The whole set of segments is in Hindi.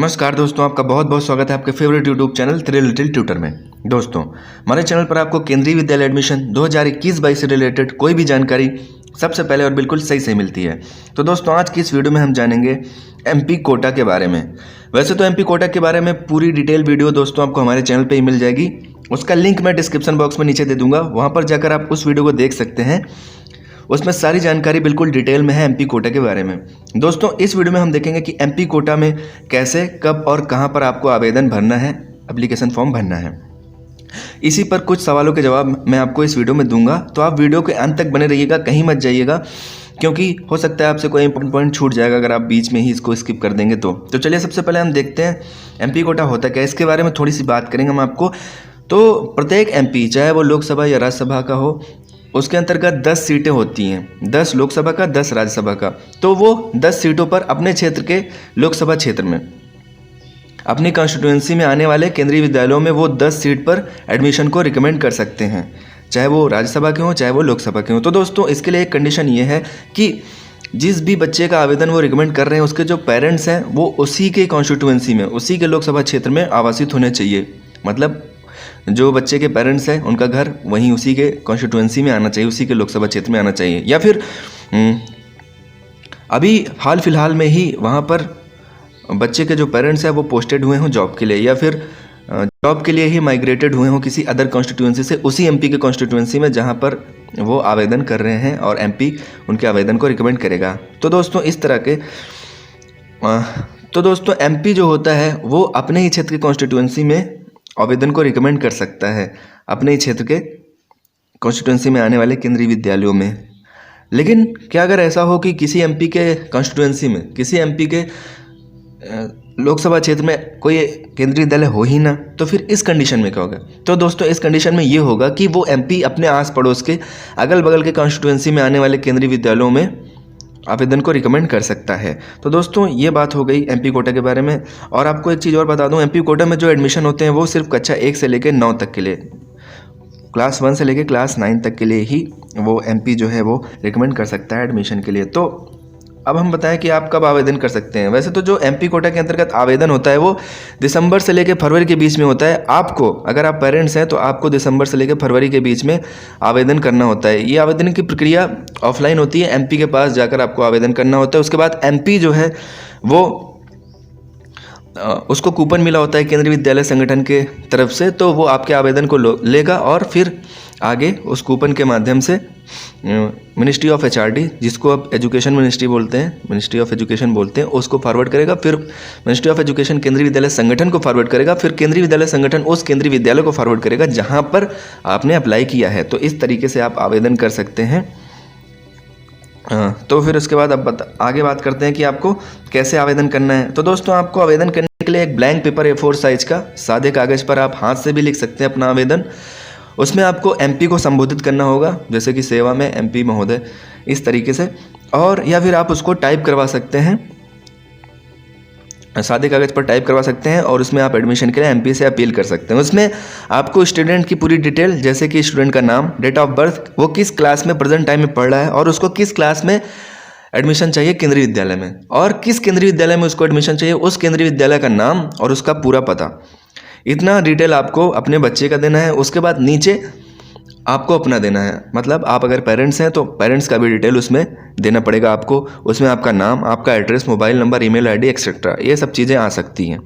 नमस्कार दोस्तों, आपका बहुत बहुत स्वागत है आपके favourite YouTube channel 3 little tutor में। दोस्तों, हमारे चैनल पर आपको केंद्रीय विद्यालय एडमिशन 2021-22 से रिलेटेड कोई भी जानकारी सबसे पहले और बिल्कुल सही से मिलती है। तो दोस्तों, आज की इस वीडियो में हम जानेंगे एमपी कोटा के बारे में। वैसे तो एमपी कोटा के बारे में पूरी डिटेल वीडियो दोस्तों आपको हमारे चैनल पर ही मिल जाएगी। उसका लिंक मैं डिस्क्रिप्शन बॉक्स में नीचे दे दूंगा, वहाँ पर जाकर आप उस वीडियो को देख सकते हैं। उसमें सारी जानकारी बिल्कुल डिटेल में है एमपी कोटा के बारे में। दोस्तों, इस वीडियो में हम देखेंगे कि एमपी कोटा में कैसे, कब और कहां पर आपको आवेदन भरना है, एप्लीकेशन फॉर्म भरना है। इसी पर कुछ सवालों के जवाब मैं आपको इस वीडियो में दूंगा, तो आप वीडियो के अंत तक बने रहिएगा, कहीं मत जाइएगा, क्योंकि हो सकता है आपसे कोई इंपॉर्टेंट पॉइंट छूट जाएगा अगर आप बीच में ही इसको स्किप कर देंगे तो चलिए सबसे पहले हम देखते हैं एमपी कोटा होता क्या है। इसके बारे में थोड़ी सी बात करेंगे हम आपको। तो प्रत्येक एमपी, चाहे वो लोकसभा या राज्यसभा का हो, उसके अंतर्गत 10 सीटें होती हैं, 10 लोकसभा का, 10 राज्यसभा का। तो वो 10 सीटों पर अपने क्षेत्र के लोकसभा क्षेत्र में अपनी कॉन्स्टिट्यूएंसी में आने वाले केंद्रीय विद्यालयों में वो 10 सीट पर एडमिशन को रिकमेंड कर सकते हैं, चाहे वो राज्यसभा के हों चाहे वो लोकसभा के हों। तो दोस्तों, इसके लिए एक कंडीशन ये है कि जिस भी बच्चे का आवेदन वो रिकमेंड कर रहे हैं, उसके जो पेरेंट्स हैं वो उसी के कॉन्स्टिट्यूएंसी में, उसी के लोकसभा क्षेत्र में आवासित होने चाहिए। मतलब जो बच्चे के पेरेंट्स हैं उनका घर वहीं उसी के कॉन्स्टिट्यूएंसी में आना चाहिए, उसी के लोकसभा क्षेत्र में आना चाहिए। या फिर अभी हाल फिलहाल में ही वहाँ पर बच्चे के जो पेरेंट्स हैं वो पोस्टेड हुए हों जॉब के लिए, या फिर जॉब के लिए ही माइग्रेटेड हुए हों किसी अदर कॉन्स्टिट्यूएंसी से, उसी एमपी के कॉन्स्टिट्यूएंसी में जहाँ पर वो आवेदन कर रहे हैं, और एमपी उनके आवेदन को रिकमेंड करेगा। तो दोस्तों, इस तरह के एमपी जो होता है वो अपने ही क्षेत्र के कॉन्स्टिट्यूएंसी में आवेदन को रिकमेंड कर सकता है, अपने ही क्षेत्र के कॉन्स्टिट्यूएंसी में आने वाले केंद्रीय विद्यालयों में। लेकिन क्या अगर ऐसा हो कि किसी एमपी के कॉन्स्टिट्यूएंसी में, किसी एमपी के लोकसभा क्षेत्र में कोई केंद्रीय विद्यालय हो ही ना, तो फिर इस कंडीशन में क्या होगा? तो दोस्तों, इस कंडीशन में ये होगा कि वो एमपी अपने आस पड़ोस के अगल बगल के कॉन्स्टिट्यूएंसी में आने वाले केंद्रीय विद्यालयों में आवेदन को रिकमेंड कर सकता है। तो दोस्तों, ये बात हो गई एमपी कोटा के बारे में। और आपको एक चीज़ और बता दूं, एमपी कोटा में जो एडमिशन होते हैं वो सिर्फ कक्षा 1 से लेकर 9 तक के लिए, क्लास 1 से लेकर क्लास 9 तक के लिए ही वो एमपी जो है वो रिकमेंड कर सकता है एडमिशन के लिए। तो अब हम बताएं कि आप कब आवेदन कर सकते हैं। वैसे तो जो एमपी कोटा के अंतर्गत आवेदन होता है वो दिसंबर से लेकर फरवरी के बीच में होता है। आपको, अगर आप पेरेंट्स हैं, तो आपको दिसंबर से लेकर फरवरी के बीच में आवेदन करना होता है। ये आवेदन की प्रक्रिया ऑफलाइन होती है, एमपी के पास जाकर आपको आवेदन करना होता है। उसके बाद एमपी जो है वो उसको कूपन मिला होता है केंद्रीय विद्यालय संगठन के तरफ से, तो वो आपके आवेदन को लेगा और फिर आगे उस कूपन के माध्यम से मिनिस्ट्री ऑफ एचआरडी, जिसको अब एजुकेशन मिनिस्ट्री बोलते हैं, मिनिस्ट्री ऑफ एजुकेशन बोलते हैं, उसको फॉरवर्ड करेगा। फिर मिनिस्ट्री ऑफ एजुकेशन केंद्रीय विद्यालय संगठन को फॉरवर्ड करेगा। फिर केंद्रीय विद्यालय संगठन उस केंद्रीय विद्यालय को फॉरवर्ड करेगा जहाँ पर आपने अप्लाई किया है। तो इस तरीके से आप आवेदन कर सकते हैं। तो फिर उसके बाद अब आगे बात करते हैं कि आपको कैसे आवेदन करना है। तो दोस्तों, आपको आवेदन करने के लिए एक ब्लैंक पेपर A4 साइज का सादे कागज़ पर आप हाथ से भी लिख सकते हैं अपना आवेदन। उसमें आपको एमपी को संबोधित करना होगा, जैसे कि सेवा में एमपी महोदय, इस तरीके से। और या फिर आप उसको टाइप करवा सकते हैं, सादे कागज़ पर टाइप करवा सकते हैं, और उसमें आप एडमिशन के लिए एमपी से अपील कर सकते हैं। उसमें आपको स्टूडेंट की पूरी डिटेल, जैसे कि स्टूडेंट का नाम, डेट ऑफ बर्थ, वो किस क्लास में प्रेजेंट टाइम में पढ़ रहा है, और उसको किस क्लास में एडमिशन चाहिए केंद्रीय विद्यालय में, और किस केंद्रीय विद्यालय में उसको एडमिशन चाहिए, उस केंद्रीय विद्यालय का नाम और उसका पूरा पता, इतना डिटेल आपको अपने बच्चे का देना है। उसके बाद नीचे आपको अपना देना है, मतलब आप अगर पेरेंट्स हैं तो पेरेंट्स का भी डिटेल उसमें देना पड़ेगा आपको। उसमें आपका नाम, आपका address, mobile number, email ID etcetera, ये सब चीज़ें आ सकती हैं।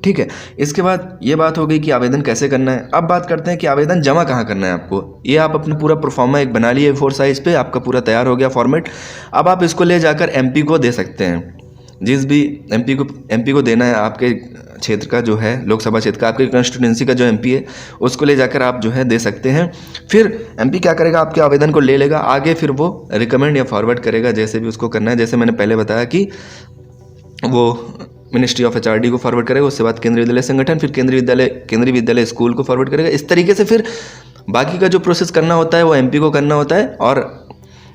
ठीक है, इसके बाद ये बात हो गई कि आवेदन कैसे करना है। अब बात करते हैं कि आवेदन जमा कहाँ करना है आपको। ये आप अपना पूरा प्रोफार्मा एक बना लिए A4 साइज़ पे, आपका पूरा तैयार हो गया फॉर्मेट। अब आप इसको ले जाकर एमपी को दे सकते हैं। जिस भी एमपी को देना है, आपके क्षेत्र का जो है लोकसभा क्षेत्र का, आपके कॉन्स्टिट्यूएंसी का जो एमपी है, उसको ले जाकर आप जो है दे सकते हैं। फिर एमपी क्या करेगा, आपके आवेदन को ले लेगा, आगे फिर वो रिकमेंड या फॉरवर्ड करेगा, जैसे भी उसको करना है। जैसे मैंने पहले बताया कि वो मिनिस्ट्री ऑफ एचआरडी को फॉरवर्ड करेगा, उसके बाद केंद्रीय विद्यालय संगठन, फिर केंद्रीय विद्यालय स्कूल को फॉरवर्ड करेगा। इस तरीके से फिर बाकी का जो प्रोसेस करना होता है वो एमपी को करना होता है। और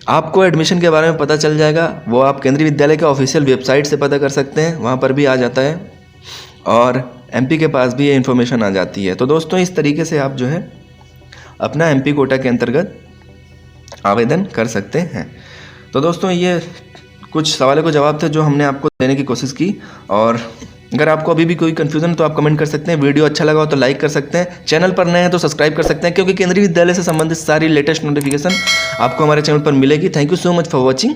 आपको एडमिशन के बारे में पता चल जाएगा, वो आप केंद्रीय विद्यालय के ऑफिशियल वेबसाइट से पता कर सकते हैं, वहाँ पर भी आ जाता है, और एमपी के पास भी ये इन्फॉर्मेशन आ जाती है। तो दोस्तों, इस तरीके से आप जो है अपना एमपी कोटा के अंतर्गत आवेदन कर सकते हैं। तो दोस्तों, ये कुछ सवालों के जवाब थे जो हमने आपको देने की कोशिश की। और अगर आपको अभी भी कोई कन्फ्यूजन तो आप कमेंट कर सकते हैं। वीडियो अच्छा लगा हो तो लाइक कर सकते हैं, चैनल पर नए हैं तो सब्सक्राइब कर सकते हैं, क्योंकि केंद्रीय विद्यालय से संबंधित सारी लेटेस्ट नोटिफिकेशन आपको हमारे चैनल पर मिलेगी। Thank you so much for watching.